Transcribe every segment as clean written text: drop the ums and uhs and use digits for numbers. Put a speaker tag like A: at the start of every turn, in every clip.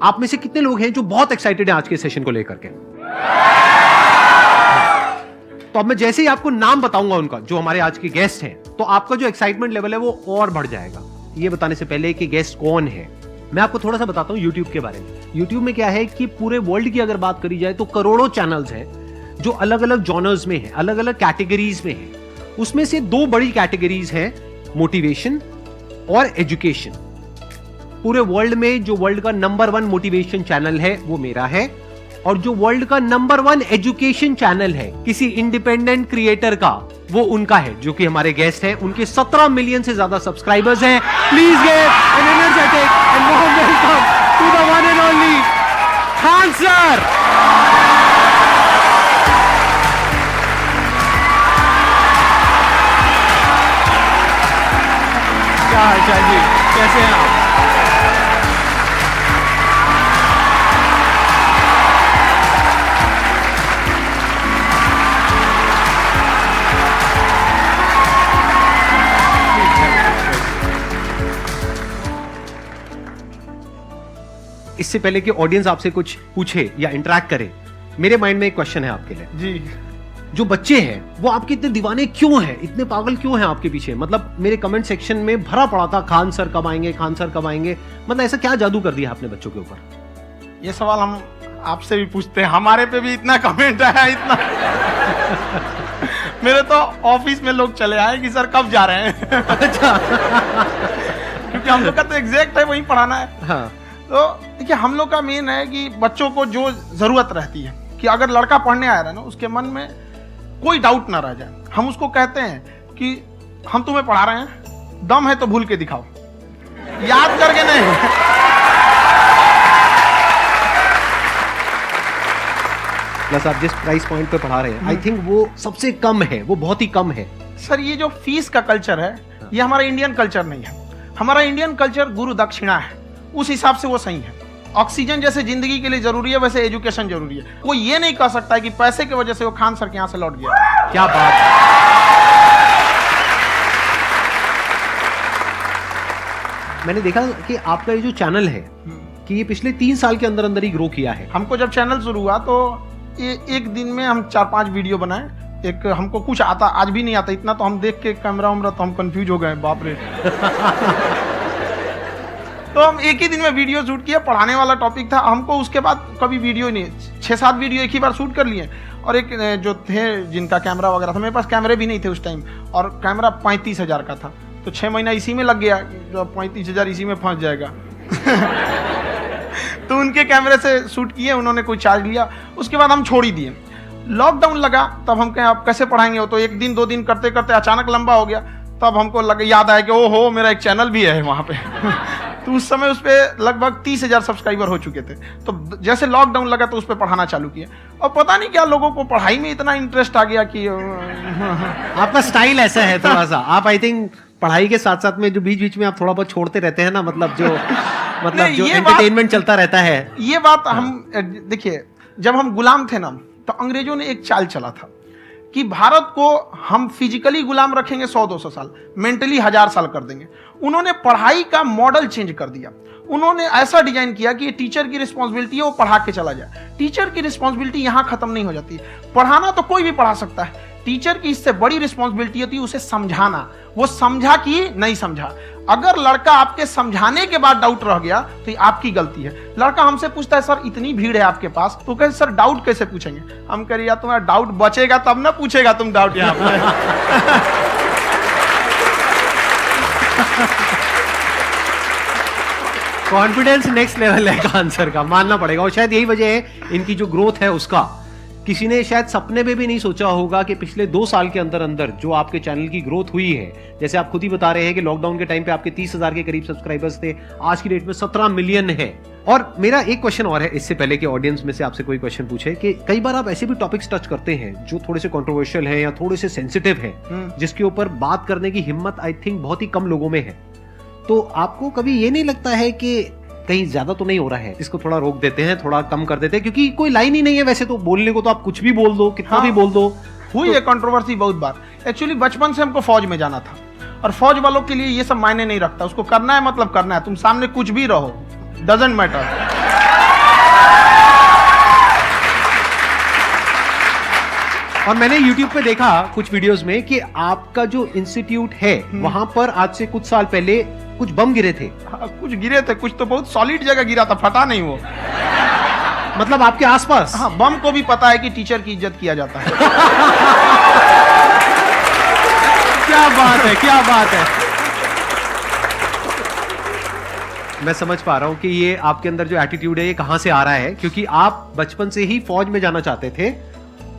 A: आप में से कितने लोग हैं जो बहुत एक्साइटेड हैं आज के सेशन को लेकर के? तो अब मैं जैसे ही आपको नाम बताऊंगा उनका, जो हमारे आज के गेस्ट हैं, तो आपका जो एक्साइटमेंट लेवल है वो और बढ़ जाएगा। ये बताने से पहले कि गेस्ट कौन है, मैं आपको थोड़ा सा बताता हूं YouTube के बारे में। YouTube में क्या है कि पूरे वर्ल्ड की अगर बात करी जाए तो करोड़ों चैनल्स हैं जो अलग अलग जॉनर्स में हैं, अलग अलग कैटेगरीज में हैं। उसमें से दो बड़ी कैटेगरीज हैं, मोटिवेशन और एजुकेशन। पूरे वर्ल्ड में जो वर्ल्ड का नंबर 1 मोटिवेशन चैनल है वो मेरा है, और जो वर्ल्ड का नंबर 1 एजुकेशन चैनल है किसी इंडिपेंडेंट क्रिएटर का, वो उनका है, जो कि हमारे गेस्ट हैं। उनके 17 मिलियन से ज्यादा सब्सक्राइबर्स हैं। Please give an energetic and warm welcome to the one and only Khan sir. क्या हाल चाल जी, कैसे हैं आप? इससे पहले कि ऑडियंस आपसे कुछ पूछे या इंटरेक्ट करे, मेरे माइंड में एक क्वेश्चन है आपके लिए
B: जी।
A: जो बच्चे हैं वो आपके इतने दीवाने क्यों हैं, इतने पागल क्यों हैं आपके पीछे? मतलब मेरे कमेंट सेक्शन में भरा पड़ा था, खान सर कब आएंगे, खान सर कब आएंगे। मतलब ऐसा क्या जादू कर दिया आपने बच्चों के ऊपर?
B: ये सवाल हम आपसे भी पूछते हैं, हमारे पे भी इतना कमेंट आया, इतना मेरे तो ऑफिस में लोग चले आए कि सर कब जा रहे हैं।
A: अच्छा।
B: क्योंकि हम लोग का तो एग्जैक्ट है, वहीं पढ़ाना है।
A: हाँ।
B: तो देखिए, हम लोग का मेन है कि बच्चों को जो जरूरत रहती है कि अगर लड़का पढ़ने आया है ना, उसके मन में कोई डाउट ना रह जाए। हम उसको कहते हैं कि हम तुम्हें पढ़ा रहे हैं, दम है तो भूल के दिखाओ, याद करके नहीं।
A: प्लस आप जिस प्राइस पॉइंट पे पढ़ा रहे हैं, आई थिंक वो सबसे कम है, वो बहुत ही कम है।
B: सर, ये जो फीस का कल्चर है, ये हमारा इंडियन कल्चर नहीं है। हमारा इंडियन कल्चर गुरु दक्षिणा है, उस हिसाब से वो सही है। ऑक्सीजन जैसे जिंदगी के लिए जरूरी है, वैसे एजुकेशन जरूरी है। कोई ये नहीं कह सकता है कि पैसे की वजह से वो खान सर के यहाँ से लौट गया।
A: क्या बात है। मैंने देखा कि आपका ये जो चैनल है कि ये पिछले 3 साल के अंदर अंदर ही ग्रो किया है।
B: हमको जब चैनल शुरू हुआ तो ये एक दिन में हम 4-5 वीडियो बनाए। एक हमको कुछ आता, आज भी नहीं आता इतना, तो हम देख के कैमरा उमरा तो हम कंफ्यूज हो गए, बाप रे। तो हम एक ही दिन में वीडियो शूट किया, पढ़ाने वाला टॉपिक था हमको। उसके बाद कभी वीडियो नहीं, 6-7 वीडियो एक ही बार शूट कर लिए। और एक जो थे जिनका कैमरा वगैरह था, मेरे पास कैमरे भी नहीं थे उस टाइम, और कैमरा 35,000 का था, तो 6 महीना इसी में लग गया। जो 35,000 इसी में फंस जाएगा। तो उनके कैमरे से शूट किए, उन्होंने कोई चार्ज लिया, उसके बाद हम छोड़ ही दिए। लॉकडाउन लगा, तब हम कहें आप कैसे पढ़ाएंगे, वो तो 1 दिन 2 दिन करते करते अचानक लंबा हो गया। तब हमको याद आया कि ओहो, मेरा एक चैनल भी है वहाँ पे। तो उस समय उस पर लगभग 30,000 सब्सक्राइबर हो चुके थे। तो जैसे लॉकडाउन लगा तो उस पर पढ़ाना चालू किया, और पता नहीं क्या लोगों को पढ़ाई में इतना इंटरेस्ट आ गया कि
A: आपका स्टाइल ऐसा है थोड़ा सा। आप आई थिंक पढ़ाई के साथ साथ में जो बीच बीच में आप थोड़ा बहुत छोड़ते रहते हैं ना, मतलब जो एंटरटेनमेंट चलता रहता है।
B: ये बात हम देखिए, जब हम गुलाम थे ना, तो अंग्रेजों ने एक चाल चला था कि भारत को हम फिजिकली गुलाम रखेंगे 100-200 साल, मेंटली 1000 साल कर देंगे। उन्होंने पढ़ाई का मॉडल चेंज कर दिया। उन्होंने ऐसा डिजाइन किया कि टीचर की रिस्पॉन्सिबिलिटी है वो पढ़ा के चला जाए। टीचर की रिस्पॉन्सिबिलिटी यहाँ खत्म नहीं हो जाती। पढ़ाना तो कोई भी पढ़ा सकता है, टीचर की इससे बड़ी रिस्पॉन्सिबिलिटी होती है उसे समझाना। वो समझा कि नहीं समझा। अगर लड़का आपके समझाने के बाद डाउट रह गया तो ये आपकी गलती है। लड़का हमसे पूछता है, सर इतनी भीड़ है आपके पास, तो कहते सर डाउट कैसे पूछेंगे? हम कह रहे यार तुम्हारा डाउट बचेगा तब ना पूछेगा तुम डाउट यहाँ पे।
A: कॉन्फिडेंस नेक्स्ट लेवल है खान सर का, मानना पड़ेगा। और शायद यही वजह है इनकी जो ग्रोथ है उसका। किसी ने शायद सपने में भी नहीं सोचा होगा कि पिछले 2 साल के अंदर अंदर जो आपके चैनल की ग्रोथ हुई है, जैसे आप खुद ही बता रहे हैं कि लॉकडाउन के टाइम पे आपके 30,000 के करीब सब्सक्राइबर्स थे, आज की डेट में 17 मिलियन है। और मेरा एक क्वेश्चन और है, इससे पहले कि ऑडियंस में से आपसे कोई क्वेश्चन पूछे, कि कई बार आप ऐसे भी टॉपिक्स टच करते हैं जो थोड़े से कंट्रोवर्शियल हैं या थोड़े से सेंसिटिव हैं, जिसके ऊपर बात करने की हिम्मत आई थिंक बहुत ही कम लोगों में है। तो आपको कभी ये नहीं लगता है कि कहीं ज्यादा तो नहीं हो रहा है, इसको थोड़ा रोक देते हैं, थोड़ा कम कर देते हैं? क्योंकि कोई लाइन ही नहीं है वैसे तो बोलने को, तो आप कुछ भी बोल दो, कितना भी बोल दो।
B: हुई है कंट्रोवर्सी बहुत बार। एक्चुअली बचपन से हमको फौज में जाना था, और फौज वालों के लिए ये सब मायने नहीं रखता। उसको करना है मतलब करना है, तुम सामने कुछ भी रहो, डजंट मैटर।
A: और मैंने YouTube पे देखा कुछ वीडियोस में कि आपका जो इंस्टीट्यूट है वहां पर आज से कुछ साल पहले कुछ बम गिरे थे।
B: हाँ, कुछ गिरे थे, कुछ तो बहुत सॉलिड जगह गिरा था, फटा नहीं वो।
A: मतलब आपके आसपास?
B: हाँ, बम को भी पता है कि टीचर की इज्जत किया जाता है।
A: क्या बात है, क्या बात है। मैं समझ पा रहा हूं कि ये आपके अंदर जो एटीट्यूड है ये कहां से आ रहा है, क्योंकि आप बचपन से ही फौज में जाना चाहते थे,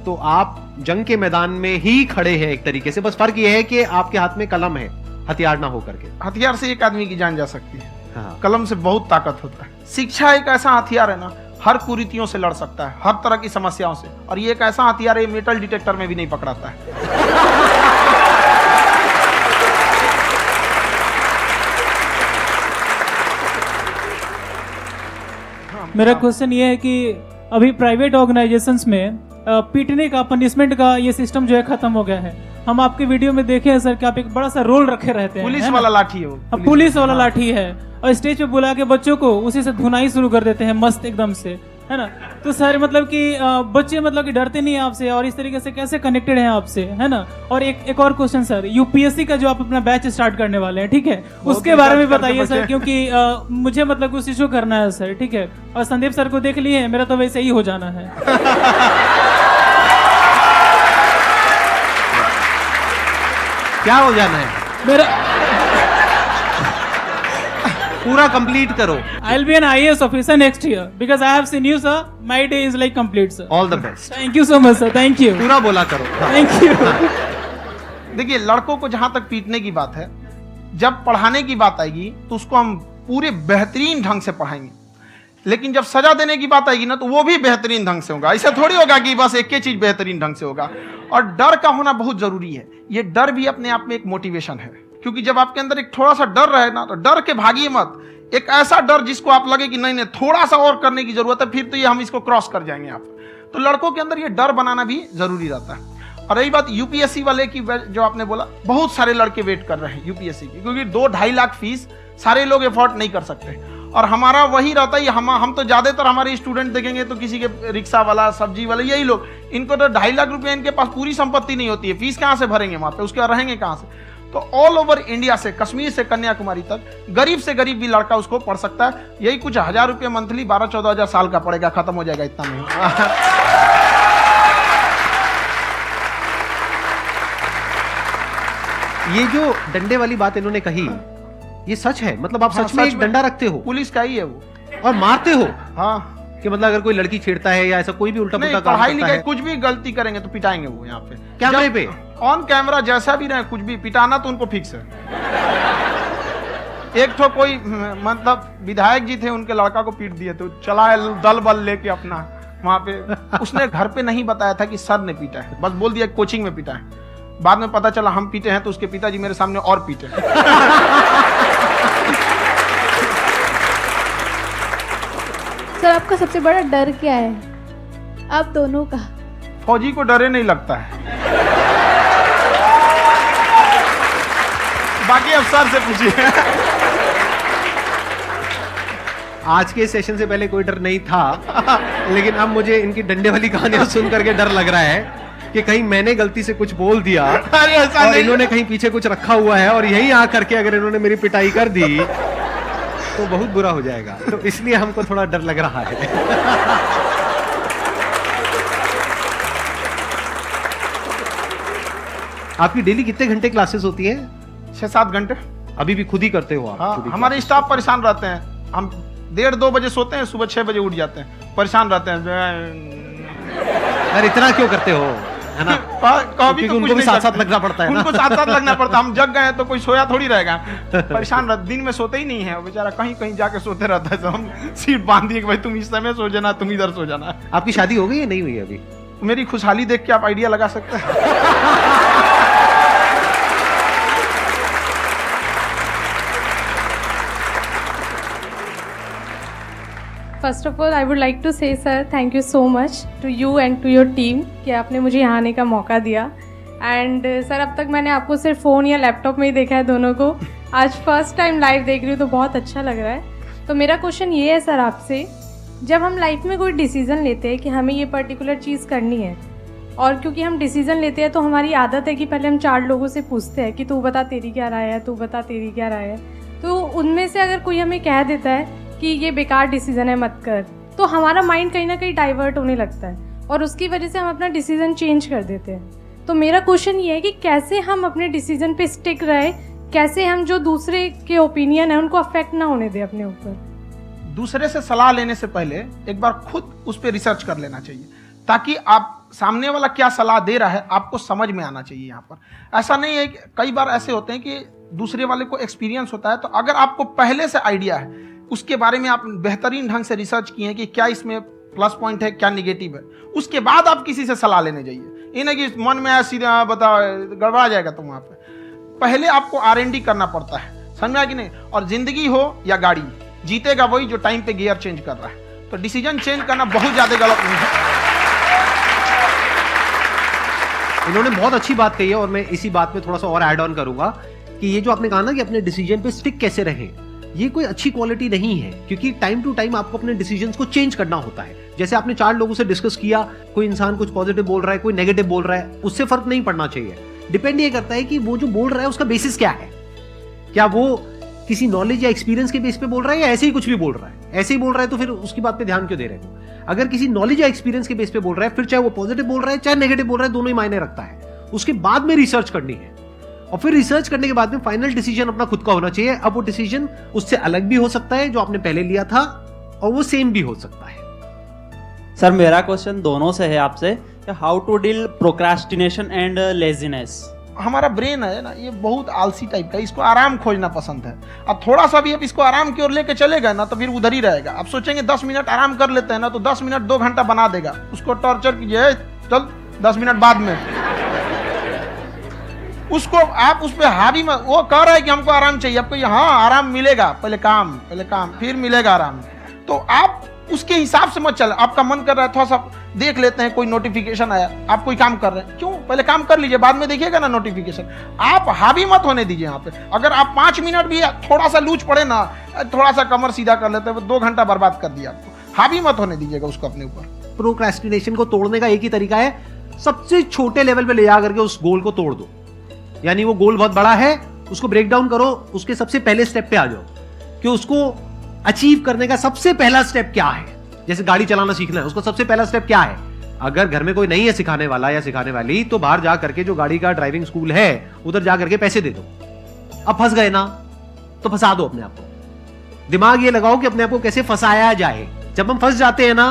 A: तो आप जंग के मैदान में ही खड़े हैं एक तरीके से। बस फर्क ये है कि आपके हाथ में कलम है, हथियार ना होकर के।
B: हथियार से एक आदमी की जान जा सकती है,
A: हाँ।
B: कलम से बहुत ताकत होता है। शिक्षा एक ऐसा हथियार है ना, हर कुरीतियों से लड़ सकता है, हर तरह की समस्याओं से। और ये एक ऐसा हथियार है, मेटल डिटेक्टर में भी नहीं पकड़ाता है।
C: मेरा क्वेश्चन ये है कि अभी प्राइवेट ऑर्गेनाइजेशंस में पीटने का, पनिशमेंट का ये सिस्टम जो है खत्म हो गया है। हम आपके वीडियो में देखे हैं सर कि आप एक बड़ा सा रोल रखे रहते हैं,
B: पुलिस वाला लाठी है वो,
C: पुलिस वाला लाठी है, और स्टेज पे बुला के बच्चों को उसी से धुनाई शुरू कर देते हैं मस्त एकदम से, है ना। तो सर मतलब कि बच्चे मतलब कि डरते नहीं है आपसे, और इस तरीके से कैसे कनेक्टेड हैं आपसे, है ना। और एक और क्वेश्चन सर, यूपीएससी का जो आप अपना बैच स्टार्ट करने वाले हैं, ठीक है, उसके बारे में बताइए सर, क्योंकि मुझे मतलब कुछ इशू करना है सर, ठीक है। और संदीप सर को देख लिए, मेरा तो वैसे ही हो जाना है।
A: क्या हो जाना है?
C: मेरा
A: पूरा कंप्लीट करो।
C: I'll be an IAS officer next year because I have seen you sir. My day is like complete sir.
A: All the best.
C: Thank you so much sir. Thank you.
A: पूरा बोला करो।
C: Thank you.
B: देखिए, लड़कों को जहां तक पीटने की बात है, जब पढ़ाने की बात आएगी तो उसको हम पूरे बेहतरीन ढंग से पढ़ाएंगे। लेकिन जब सजा देने की बात आएगी ना, तो वो भी बेहतरीन ढंग से होगा। ऐसा थोड़ी होगा कि बस एक ही चीज बेहतरीन ढंग से होगा। और डर का होना बहुत जरूरी है। ये डर भी अपने आप में एक मोटिवेशन है, क्योंकि जब आपके अंदर एक थोड़ा सा डर रहे ना, तो डर के भागिए मत। एक ऐसा डर जिसको आप लगे कि नहीं नहीं थोड़ा सा और करने की जरूरत है, फिर तो ये हम इसको क्रॉस कर जाएंगे आप। तो लड़कों के अंदर ये डर बनाना भी जरूरी रहता है। और रही बात यूपीएससी वाले की, जो आपने बोला, बहुत सारे लड़के वेट कर रहे हैं यूपीएससी की, क्योंकि 2-2.5 लाख फीस सारे लोग एफोर्ड नहीं कर सकते। और हमारा वही रहता है, हम तो ज्यादातर हमारे स्टूडेंट देखेंगे तो किसी के रिक्शा वाला, सब्जी वाला, यही लोग, इनको तो 2.5 लाख रुपया, इनके पास पूरी संपत्ति नहीं होती है, फीस कहाँ से भरेंगे वहां पे, उसके बाद रहेंगे कहाँ से। तो ऑल ओवर इंडिया से, कश्मीर से कन्याकुमारी तक, गरीब से गरीब भी लड़का उसको पढ़ सकता है। यही कुछ 1000 रुपये मंथली, 12-14 हजार साल का पड़ेगा, खत्म हो जाएगा इतना में।
A: ये जो डंडे वाली बात इन्होंने कही, ये सच है? मतलब आप सच में एक डंडा रखते हो?
B: पुलिस का ही है वो।
A: और मारते हो?
B: हाँ,
A: कि मतलब अगर कोई लड़की छेड़ता है या ऐसा कोई भी उल्टा पुल्टा काम
B: पढ़ाई
A: करता
B: लिखाई
A: है,
B: कुछ भी गलती करेंगे तो पिटाएंगे वो यहाँ पे
A: कैमरे पे,
B: ऑन कैमरा, जैसा भी रहे, कुछ भी पिटाना तो उनको फिक्स है। एक तो कोई मतलब विधायक जी थे, उनके लड़का को पीट दिए, तो चला है दल बल लेके अपना वहां पे। उसने घर पे नहीं बताया था कि सर ने पीटा है, बस बोल दिया कोचिंग में पीटा है। बाद में पता चला हम पीटे हैं, तो उसके पिताजी मेरे सामने और पीटे।
D: सर आपका सबसे बड़ा डर क्या है, आप दोनों का?
B: फौजी को डरे नहीं लगता है, बाकी अफसर से पूछिए।
A: आज के सेशन से पहले कोई डर नहीं था, लेकिन अब मुझे इनकी डंडे वाली कहानियां सुन करके डर लग रहा है कि कहीं मैंने गलती से कुछ बोल दिया और इन्होंने कहीं पीछे कुछ रखा हुआ है, और यही आ करके अगर इन्होंने मेरी पिटाई कर दी तो बहुत बुरा हो जाएगा। तो इसलिए हमको थोड़ा डर लग रहा है। आपकी डेली कितने घंटे क्लासेस होती हैं?
B: 6-7 घंटे।
A: अभी भी खुद ही करते हो आप?
B: हाँ,
A: खुद ही
B: हमारे स्टाफ परेशान रहते हैं। हम 1:30-2 बजे सोते हैं, सुबह 6 बजे उठ जाते हैं, परेशान रहते हैं।
A: यार इतना क्यों करते हो, है ना?
B: कभी तो
A: उनको भी साथ साथ लगना पड़ता है ना?
B: उनको साथ साथ लगना पड़ता है। हम जग गए तो कोई सोया थोड़ी रहेगा, परेशान रहते, दिन में सोते ही नहीं है बेचारा, कहीं कहीं जाके सोते रहता है। तो हम सीट बांध दिए कि भाई तुम इस समय सो जाना, तुम इधर सो जाना।
A: आपकी शादी हो गई या नहीं हुई अभी?
B: मेरी खुशहाली देख के आप आइडिया लगा सकते हैं।
D: First of all I would like to say sir thank you so much to you and to your team कि आपने मुझे यहाँ आने का मौका दिया। एंड सर अब तक मैंने आपको सिर्फ फ़ोन या लैपटॉप में ही देखा है दोनों को, आज फर्स्ट टाइम लाइव देख रही हूँ तो बहुत अच्छा लग रहा है। तो मेरा क्वेश्चन ये है सर आपसे, जब हम लाइफ में कोई डिसीज़न लेते हैं कि हमें ये पर्टिकुलर चीज़ करनी है, और क्योंकि हम डिसीजन लेते हैं तो हमारी आदत है कि पहले हम 4 लोगों से पूछते हैं कि तू बता तेरी क्या राय है, तू बता तेरी क्या राय है। तो उनमें से अगर कोई हमें कह देता है कि ये बेकार डिसीजन है मत कर, तो हमारा माइंड कहीं ना कहीं डाइवर्ट होने लगता है और उसकी वजह से हम अपना डिसीजन चेंज कर देते हैं। तो मेरा क्वेश्चन ये है कि कैसे हम अपने डिसीजन पे स्टिक रहे, कैसे हम जो दूसरे के ओपिनियन है उनको अफेक्ट ना होने दें अपने ऊपर।
B: दूसरे से सलाह लेने से पहले एक बार खुद उस पर रिसर्च कर लेना चाहिए, ताकि आप सामने वाला क्या सलाह दे रहा है आपको समझ में आना चाहिए। यहाँ पर ऐसा नहीं है कि कई बार ऐसे होते हैं कि दूसरे वाले को एक्सपीरियंस होता है, तो अगर आपको पहले से आइडिया है, उसके बारे में आप बेहतरीन ढंग से रिसर्च किए हैं कि क्या इसमें प्लस पॉइंट है क्या निगेटिव है, उसके बाद आप किसी से सलाह लेने जाइए। ये नहीं कि मन में आया सीधा बता गड़बड़ा जाएगा। तो वहाँ पे पहले आपको R&D करना पड़ता है, समझ में आया कि नहीं। और जिंदगी हो या गाड़ी, जीतेगा वही जो टाइम पे गियर चेंज कर रहा है। तो डिसीजन चेंज करना बहुत ज्यादा गलत नहीं है।
A: इन्होंने बहुत अच्छी बात कही है और मैं इसी बात में थोड़ा सा और ऐड ऑन करूंगा कि ये जो आपने कहा ना कि अपने डिसीजन पे स्टिक कैसे रहें, ये कोई अच्छी क्वालिटी नहीं है, क्योंकि टाइम टू टाइम आपको अपने डिसीजंस को चेंज करना होता है। जैसे आपने 4 लोगों से डिस्कस किया, कोई इंसान कुछ पॉजिटिव बोल रहा है, कोई नेगेटिव बोल रहा है, उससे फर्क नहीं पड़ना चाहिए। डिपेंड ये करता है कि वो जो बोल रहा है उसका बेसिस क्या है। क्या वो किसी नॉलेज या एक्सपीरियंस के बेस पे बोल रहा है या ऐसे ही कुछ भी बोल रहा है? ऐसे ही बोल रहा है तो फिर उसकी बात पे ध्यान क्यों दे रहे हो? अगर किसी नॉलेज या एक्सपीरियंस के बेस पे बोल रहा है, फिर चाहे वो पॉजिटिव बोल रहा है चाहे नेगेटिव बोल रहा है, दोनों ही मायने रखता है। उसके बाद में रिसर्च करनी है और फिर रिसर्च करने के बाद में फाइनल डिसीजन अपना खुद का होना चाहिए। अब वो डिसीजन उससे अलग भी हो सकता है जो आपने पहले लिया था, और वो सेम भी हो सकता है।
E: सर मेरा क्वेश्चन दोनों से है आपसे, how to deal procrastination and laziness.
B: हमारा ब्रेन है ना, ये बहुत आलसी टाइप का है, इसको आराम खोजना पसंद है। अब थोड़ा सा भी आप इसको आराम की ओर लेके चले गए ना तो फिर उधर ही रहेगा। आप सोचेंगे 10 मिनट आराम कर लेते हैं ना, तो 10 मिनट 2 घंटा बना देगा। उसको टॉर्चर कीजिए, चल 10 मिनट बाद में उसको आप उस पर हावी मत। वो कह रहा है कि हमको आराम चाहिए, आपको हाँ आराम मिलेगा, पहले काम फिर मिलेगा आराम। तो आप उसके हिसाब से मत चल। आपका मन कर रहा है थोड़ा सा देख लेते हैं, कोई नोटिफिकेशन आया, आप कोई काम कर रहे हैं, क्यों पहले काम कर लीजिए, बाद में देखिएगा ना नोटिफिकेशन। आप हावी मत होने दीजिए यहाँ पे। अगर आप 5 मिनट भी थोड़ा सा लूज पड़े ना, थोड़ा सा कमर सीधा कर लेते हैं, 2 घंटा बर्बाद कर दिया आपको। हावी मत होने दीजिएगा उसको अपने ऊपर।
A: प्रोक्रेस्टिनेशन को तोड़ने का एक ही तरीका है, सबसे छोटे लेवल पे ले जा करके उस गोल को तोड़ दो। यानी वो गोल बहुत बड़ा है, उसको ब्रेक डाउन करो, उसके सबसे पहले स्टेप पे आ जाओ कि उसको अचीव करने का सबसे पहला स्टेप क्या है। जैसे गाड़ी चलाना सीखना है, उसका सबसे पहला स्टेप क्या है? अगर घर में कोई नहीं है सिखाने वाला या सिखाने वाली, तो बाहर जा करके जो गाड़ी का ड्राइविंग स्कूल है उधर जा करके पैसे दे दो। अब फंस गए ना तो फंसा दो अपने आप को। दिमाग ये लगाओ कि अपने आप को कैसे फंसाया जाए। जब हम फंस जाते हैं ना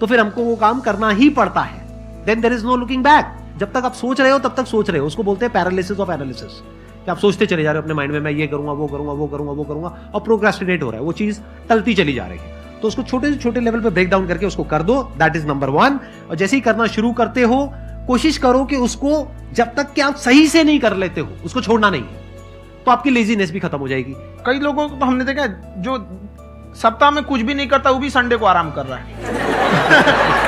A: तो फिर हमको वो काम करना ही पड़ता है। Then there is no looking back. जब तक आप सोच रहे हो तब तक सोच रहे हो, उसको बोलते हैं पैरालिसिस ऑफ एनालिसिस, कि आप सोचते चले जा रहे हो अपने माइंड में, मैं ये करूंगा वो करूंगा वो करूंगा वो करूंगा, और प्रोक्रेस्टिनेट हो रहा है, वो चीज टलती चली जा रही है। तो उसको छोटे से छोटे लेवल पे ब्रेक डाउन करके उसको कर दो, दैट इज नंबर 1। और जैसे ही करना शुरू करते हो, कोशिश करो कि उसको जब तक कि आप सही से नहीं कर लेते हो उसको छोड़ना नहीं है, तो आपकी लेजीनेस भी खत्म हो जाएगी।
B: कई लोगों को तो हमने देखा है जो सप्ताह में कुछ भी नहीं करता, वो भी संडे को आराम कर रहा है।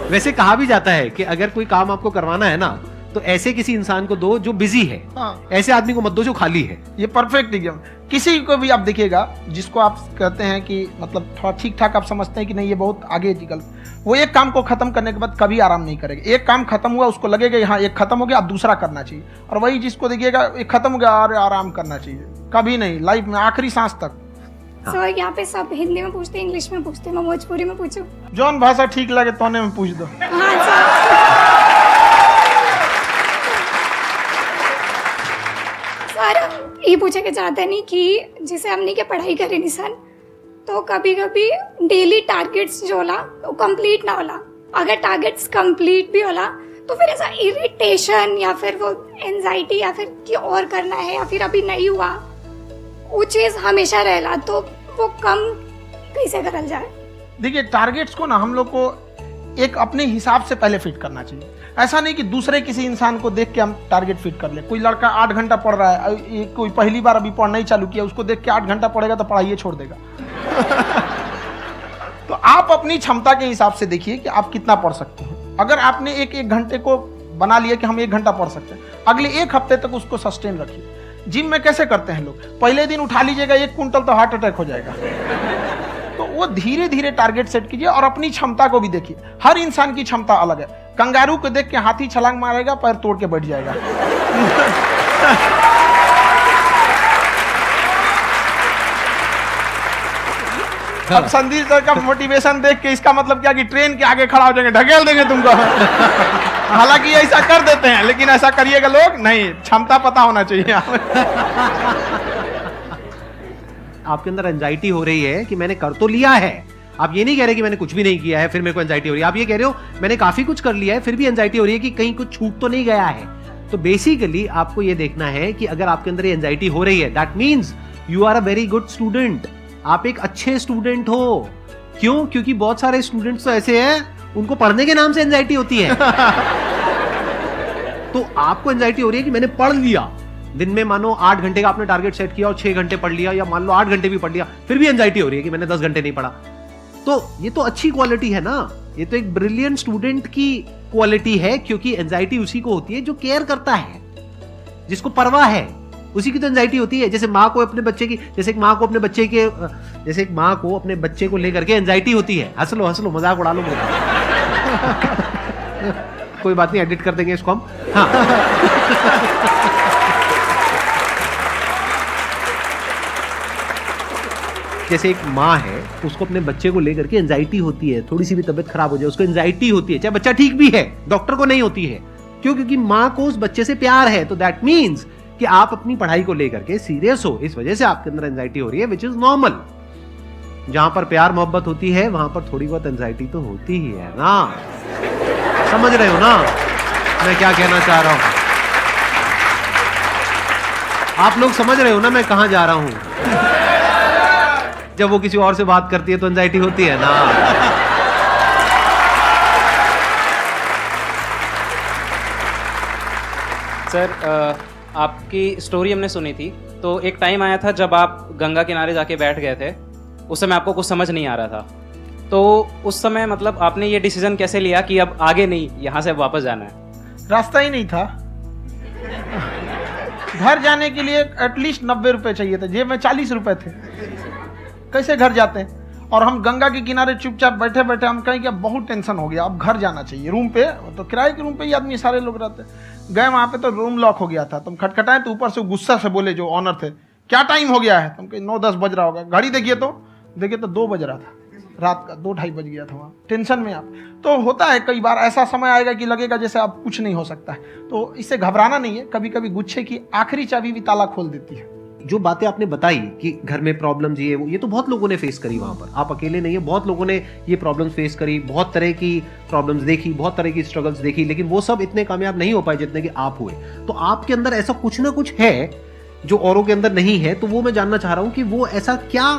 A: वैसे कहा भी जाता है कि अगर कोई काम आपको करवाना है ना तो ऐसे किसी इंसान को दो जो बिजी है, ऐसे आदमी को मत दो जो खाली है।
B: ये परफेक्ट एकदम। किसी को भी आप देखिएगा जिसको आप कहते हैं कि मतलब थोड़ा ठीक ठाक आप समझते हैं कि नहीं ये बहुत आगे निकल, वो एक काम को खत्म करने के बाद कभी आराम नहीं करेगा। एक काम खत्म हुआ उसको लगेगा हाँ एक खत्म हो गया, अब दूसरा करना चाहिए। और वही जिसको देखिएगा एक खत्म हो गया और आराम करना चाहिए, कभी नहीं, लाइफ में आखिरी सांस तक।
F: सर यहाँ पे सब हिंदी में पूछते हैं, इंग्लिश में पूछते हैं, मैं भोजपुरी में पूछूं?
B: जौन भाषा ठीक लगे तोने में पूछ दो।
F: हाँ सर। सर हम ये पूछे के चाहते नहीं कि जैसे हमने के पढ़ाई करे नहीं सन, तो कभी कभी डेली टारगेट्स जो होला वो कंप्लीट ना होला। अगर टारगेट्स कंप्लीट भी होला तो फिर ऐसा इरिटेशन या फिर वो एंजाइटी या फिर कि और करना है या फिर अभी नहीं हुआ, वो चीज हमेशा रहेला, तो वो कम कैसे करल जाए?
B: देखिए टारगेट्स को ना हम लोग को एक अपने हिसाब से पहले फिट करना चाहिए। ऐसा नहीं कि दूसरे किसी इंसान को देख के हम टारगेट फिट कर ले। कोई लड़का 8 घंटा पढ़ रहा है, कोई पहली बार अभी पढ़ना ही चालू किया, उसको देख के 8 घंटा पढ़ेगा तो पढ़ाई छोड़ देगा। तो आप अपनी क्षमता के हिसाब से देखिए कि आप कितना पढ़ सकते हैं। अगर आपने एक घंटे को बना लिया कि हम 1 घंटा पढ़ सकते हैं, अगले 1 हफ्ते तक उसको सस्टेन रखिए। जिम में कैसे करते हैं लोग, पहले दिन उठा लीजिएगा 1 कुंटल तो हार्ट अटैक हो जाएगा। तो वो धीरे धीरे टारगेट सेट कीजिए और अपनी क्षमता को भी देखिए। हर इंसान की क्षमता अलग है। कंगारू को देख के हाथी छलांग मारेगा, पैर तोड़ के बैठ जाएगा। अब संदीप सर का मोटिवेशन देख के इसका मतलब क्या कि ट्रेन के आगे खड़ा हो जाएंगे, ढकेल देंगे तुमको। हालांकि ऐसा कर देते हैं, लेकिन ऐसा करिएगा लोग नहीं, क्षमता पता होना चाहिए।
A: आपके अंदर एंजाइटी हो रही है कि मैंने कर तो लिया है। आप ये नहीं कह रहे कि मैंने कुछ भी नहीं किया है फिर मेरे को एंजाइटी हो रही है। आप ये कह रहे हो मैंने काफी कुछ कर लिया है फिर भी एंजाइटी हो रही है कि कहीं कुछ छूट तो नहीं गया है। तो बेसिकली आपको ये देखना है कि अगर आपके अंदर ये एंजाइटी हो रही है, that means you are a very good student. आप एक अच्छे स्टूडेंट हो। क्यों? क्योंकि बहुत सारे स्टूडेंट्स तो ऐसे हैं उनको पढ़ने के नाम से एंजाइटी होती है। तो आपको एंजाइटी हो रही है कि मैंने पढ़ लिया, दिन में मानो 8 घंटे का आपने टारगेट सेट किया और 6 घंटे पढ़ लिया, या मान लो 8 घंटे भी पढ़ लिया, फिर भी एंजाइटी हो रही है कि मैंने 10 घंटे नहीं पढ़ा। तो ये तो अच्छी क्वालिटी है ना, ये तो एक ब्रिलियंट स्टूडेंट की क्वालिटी है। क्योंकि एंजाइटी उसी को होती है जो केयर करता है, जिसको परवाह है, उसी की तो एंजाइटी होती है। जैसे माँ को अपने बच्चे की, जैसे एक माँ को अपने बच्चे के, जैसे एक माँ को अपने बच्चे को लेकर के एंजाइटी होती है। हंस लो मजाक उड़ा लो। कोई बात नहीं, एडिट कर देंगे इसको हम। हाँ। जैसे एक माँ है, उसको अपने बच्चे को लेकर के एंजाइटी होती है, थोड़ी सी भी तबीयत खराब हो जाए उसको एंजाइटी होती है, चाहे बच्चा ठीक भी है, डॉक्टर को नहीं होती है। क्यों? क्योंकि माँ को उस बच्चे से प्यार है। तो दैट मीन्स कि आप अपनी पढ़ाई को लेकर के सीरियस हो, इस वजह से आपके अंदर एंजाइटी हो रही है, विच इज नॉर्मल। जहां पर प्यार मोहब्बत होती है वहां पर थोड़ी बहुत एंजाइटी तो होती ही है ना। समझ रहे हो ना मैं क्या कहना चाह रहा हूं? आप लोग समझ रहे हो ना मैं कहां जा रहा हूं? जब वो किसी और से बात करती है तो एंजाइटी होती है ना।
G: सर, आपकी स्टोरी हमने सुनी थी, तो एक टाइम आया था जब आप गंगा किनारे जाके बैठ गए थे। उस समय आपको कुछ समझ नहीं आ रहा था, तो उस समय मतलब आपने ये डिसीजन कैसे लिया कि अब आगे नहीं, यहाँ से वापस जाना है?
B: रास्ता ही नहीं था। घर जाने के लिए एटलीस्ट 90 रुपए चाहिए थे, जेब में 40 रुपए थे। कैसे घर जाते हैं? और हम गंगा के किनारे चुपचाप बैठे बैठे हम कहें कि अब बहुत टेंशन हो गया, अब घर जाना चाहिए। रूम पे तो किराए के रूम पे ही आदमी सारे लोग रहते। गए वहां पे तो रूम लॉक हो गया था। तुम खटखटाए तो ऊपर से गुस्सा से बोले जो ऑनर थे, क्या टाइम हो गया है? तुम कहे 9-10 बज रहा होगा। घड़ी देखिए तो 2 बज रहा था रात का, 2-2:30 बज गया था वहाँ। टेंशन में आप तो होता है, कई बार ऐसा समय आएगा कि लगेगा जैसे अब कुछ नहीं हो सकता है। तो इससे घबराना नहीं है। कभी कभी गुच्छे की आखिरी चाबी भी ताला खोल देती है।
A: जो बातें आपने बताई कि घर में प्रॉब्लम्स ये तो बहुत लोगों ने फेस करी वहां पर। आप अकेले नहीं है, बहुत लोगों ने ये प्रॉब्लम्स फेस करी, बहुत तरह की प्रॉब्लम्स देखी, बहुत तरह की स्ट्रगल्स देखी, लेकिन वो सब इतने कामयाब नहीं हो पाए जितने कि आप हुए। तो आपके अंदर ऐसा कुछ ना कुछ है जो औरों के अंदर नहीं है। तो वो मैं जानना चाह रहा हूं कि वो ऐसा क्या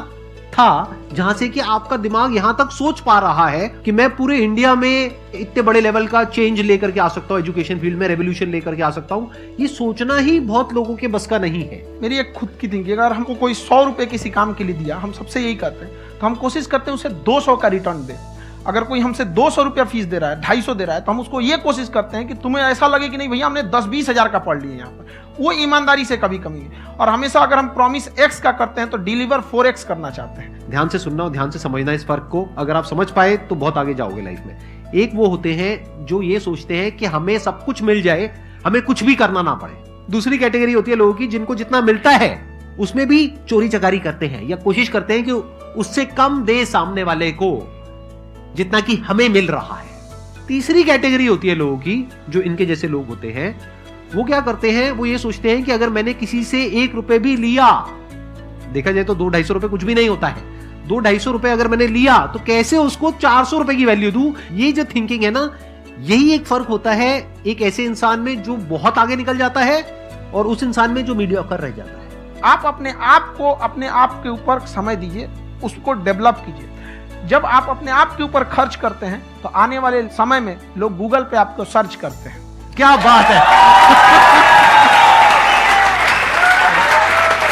A: था जहां से कि आपका दिमाग यहां तक सोच पा रहा है कि मैं पूरे इंडिया में इतने बड़े लेवल का चेंज लेकर के आ सकता हूं, एजुकेशन फील्ड में रेवोल्यूशन लेकर के आ सकता हूं। ये सोचना ही बहुत लोगों के बस का नहीं है।
B: मेरी एक खुद की थिंकिंग, अगर हमको कोई 100 रुपए किसी काम के लिए दिया, हम सबसे यही करते हैं, तो हम कोशिश करते हैं उसे 200 का रिटर्न दे। अगर कोई हमसे 200 रुपया फीस दे रहा है, 250 दे रहा है, तो हम उसको ये कोशिश करते हैं कि तुम्हें ऐसा लगे कि नहीं भैया हमने 10-20 हजार का पढ़ लिया यहाँ पर। वो ईमानदारी से कभी कमी है। और हमेशा अगर हम प्रॉमिस X का करते हैं तो डिलीवर 4X करना चाहते हैं।
A: ध्यान से सुनना और ध्यान से समझना इस फर्क को। अगर आप समझ पाए तो बहुत आगे जाओगे लाइफ में। एक वो होते हैं जो ये सोचते हैं कि हमें सब कुछ मिल जाए, हमें कुछ भी करना ना पड़े। दूसरी कैटेगरी होती है लोगों की जिनको जितना मिलता है उसमें भी चोरी चकारी करते हैं या कोशिश करते हैं कि उससे कम दे सामने वाले को जितना कि हमें मिल रहा है। तीसरी कैटेगरी होती है लोगों की जो इनके जैसे लोग होते हैं। वो क्या करते हैं? वो ये सोचते हैं कि अगर मैंने किसी से 1 रुपए भी लिया, देखा जाए तो 200-250 रुपए कुछ भी नहीं होता है, 200-250 रुपए अगर मैंने लिया तो कैसे उसको 400 रुपए की वैल्यू दूं। ये जो थिंकिंग है ना, यही एक फर्क होता है एक ऐसे इंसान में जो बहुत आगे निकल जाता है और उस इंसान में जो मीडियोकर रह जाता है।
B: आप अपने आप को अपने आप के ऊपर समय दीजिए, उसको डेवलप कीजिए। जब आप अपने आप के ऊपर खर्च करते हैं तो आने वाले समय में लोग गूगल पे आपको सर्च करते हैं।
A: क्या बात है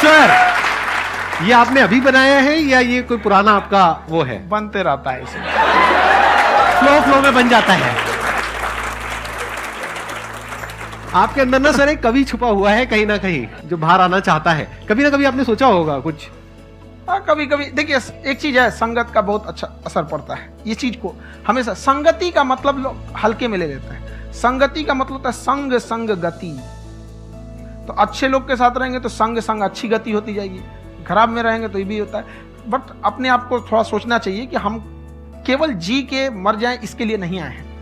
A: सर, ये आपने अभी बनाया है या ये कोई पुराना आपका वो है?
B: बनते रहता है इसे,
A: फ्लो में बन जाता है। आपके अंदर ना सर एक कवि छुपा हुआ है कहीं ना कहीं जो बाहर आना चाहता है। कभी ना कभी आपने सोचा होगा कुछ
B: कभी कभी देखिए एक चीज है, संगत का बहुत अच्छा असर पड़ता है। ये चीज को हमेशा, संगति का मतलब लोग हल्के में ले लेते हैं। संगति का मतलब होता है संग संग गति। तो अच्छे लोग के साथ रहेंगे तो संग संग अच्छी गति होती जाएगी, खराब में रहेंगे तो ये भी होता है। बट अपने आप को थोड़ा सोचना चाहिए कि हम केवल जी के मर जाएं इसके लिए नहीं आए हैं।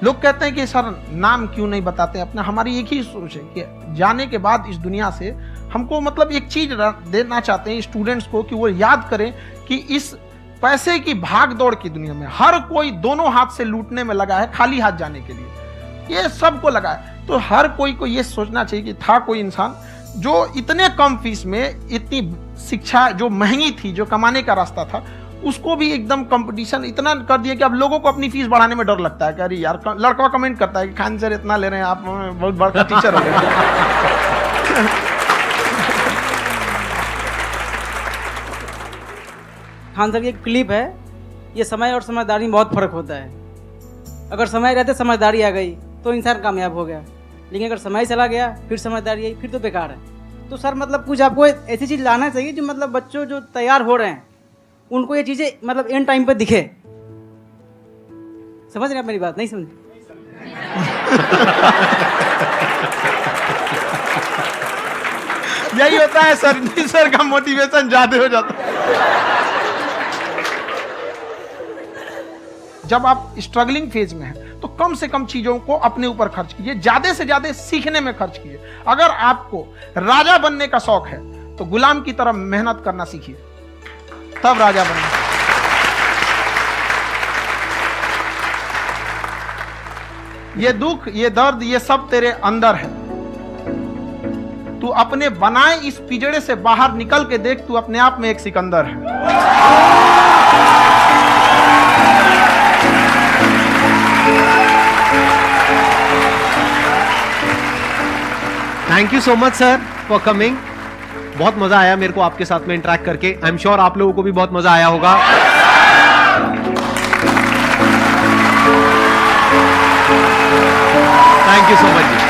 B: लोग कहते हैं कि सर नाम क्यों नहीं बताते अपना। हमारी एक ही सोच है कि जाने के बाद इस दुनिया से हमको मतलब एक चीज देना चाहते हैं स्टूडेंट्स को, कि वो याद करें कि इस पैसे की भाग दौड़ की दुनिया में हर कोई दोनों हाथ से लूटने में लगा है, खाली हाथ जाने के लिए, ये सबको लगा है। तो हर कोई को ये सोचना चाहिए कि था कोई इंसान जो इतने कम फीस में इतनी शिक्षा जो महंगी थी, जो कमाने का रास्ता था, उसको भी एकदम कंपटीशन इतना कर दिया कि अब लोगों को अपनी फीस बढ़ाने में डर लगता है कि अरे यार, लड़का कमेंट करता है कि खान सर इतना ले रहे हैं, आप बहुत बड़ा टीचर हो गए।
H: खान साहब की एक क्लिप है, ये समय और समझदारी में बहुत फर्क होता है। अगर समय रहते समझदारी आ गई तो इंसान कामयाब हो गया, लेकिन अगर समय चला गया फिर समझदारी आई फिर तो बेकार है। तो सर मतलब कुछ आपको ऐसी चीज़ लाना चाहिए जो मतलब बच्चों जो तैयार हो रहे हैं उनको ये चीज़ें मतलब एंड टाइम पे दिखे। समझ रहे हैं आप मेरी बात? नहीं समझ?
B: यही होता है सर का मोटिवेशन ज्यादा हो जाता है। जब आप स्ट्रगलिंग फेज में हैं तो कम से कम चीजों को अपने ऊपर खर्च कीजिए, ज्यादा से ज्यादा सीखने में खर्च कीजिए। अगर आपको राजा बनने का शौक है तो गुलाम की तरह मेहनत करना सीखिए, तब राजा बनेंगे। ये दुख, ये दर्द, ये सब तेरे अंदर है। तू अपने बनाए इस पिंजड़े से बाहर निकल के देख, तू अपने आप में एक सिकंदर है।
A: Thank you so much sir for coming. बहुत मजा आया मेरे को आपके साथ में इंटरेक्ट करके। आई एम श्योर आप लोगों को भी बहुत मजा आया होगा। Thank you so much.